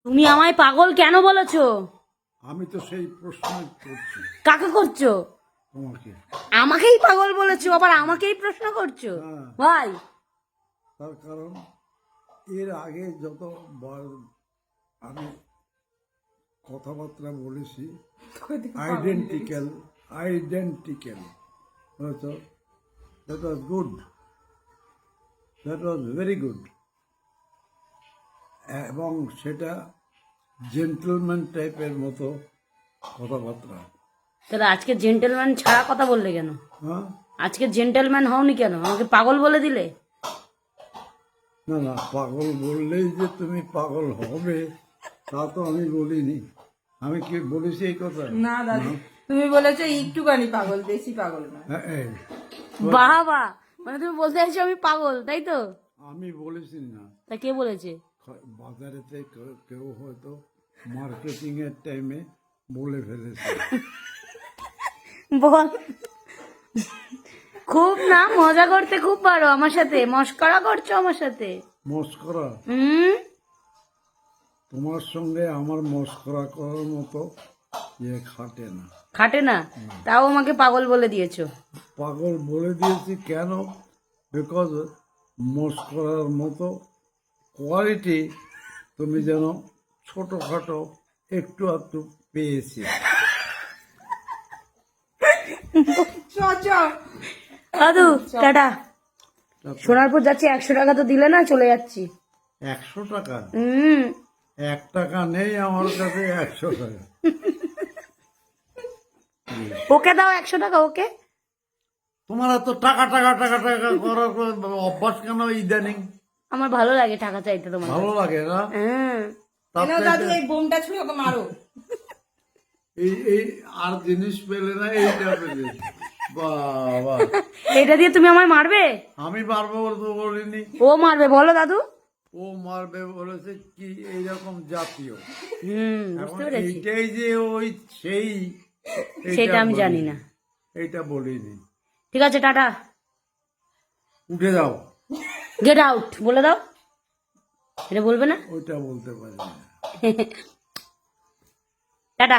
তুমি আমায় পাগল কেন বলেছো? আমি তো সেই প্রশ্ন করছি কাকে করছো? তোমাকে। আমাকেই পাগল বলেছো, আবার আমাকেই প্রশ্ন করছো? হ্যাঁ। ভাই তার কারণ এর আগে যতবার আমি কথাবার্তা বলেছি আইডেন্টিক্যাল বুঝেছো? That was good, that was very good, এবং সেটা জেন্টলম্যান টাইপের মতো কথাবার্তা। তাহলে আজকে জেন্টেলম্যান ছাড়া কথা বললে কেন? হ্যাঁ, আজকে জেন্টেলম্যান হওনি কেন? আমাকে পাগল বলে দিলে। না না, পাগল বললেই যে তুমি পাগল হবে তা তো আমি বলিনি। আমি কি বলেছি এই কথা? না দাদু, তুমি বলেছো একটুখানি পাগল, বেশি পাগল না। হ্যাঁ, এই, বাবা, মানে তুমি বলতে চাইছো আমি পাগল, তাই তো? আমি বলেছি না। তা কে বলেছে? বাজারেতে কেউ হয়তো মার্কেটিং এর টাইমে বলে ফেলেছে। বল। খুব না মজা করতে খুব পারো আমার সাথে, মস্করা করছো আমার সাথে। মস্করা? তোমার সঙ্গে আমার মস্করা করার মতো খাটে না। খাটে না? তাও আমাকে পাগল বলে দিয়েছো। পাগল বলে দিয়েছি কেন? বিকজ মস্করার মতো কোয়ালিটি তুমি যেন ছোটখাটো একটু একটু পেয়েছি। দাদু টাটা। সোনারপুর যাচ্ছি, 100 টাকা তো দিলে না, চলে যাচ্ছি। 100 টাকা? 1 টাকা নেই আমার কাছে। 100 টাকা ওকে দাও 100 টাকা, ওকে। তোমার এত টাকা টাকা টাকা টাকা করার অভ্যাস কেন ইদানিং? আমার ভালো লাগে টাকা চাইতে তোমার কাছে। ভালো লাগে না? হ্যাঁ। তার এনাও দাদু, এই বোমটা ছুঁড়ে ওকে মারো। এই আর জিনিস পেলে না, এইটা পেলে। বাবা, এটা দিয়ে তুমি আমায় মারবে? আমি পারবো বলে তো বলিনি। ও মারবে, বলো দাদু। ও মারবে বলেছে কি এইরকম জাতীয়। বুঝতে এখন পেরেছি। এইটাই যে ওই সেই, সেটা আমি বলিনি। জানি না। এইটা বলিনি। ঠিক আছে, টাটা। উঠে যাও। গেট আউট বলে দাও। এটা বলবে না? ওইটা বলতে পারি না। টাটা।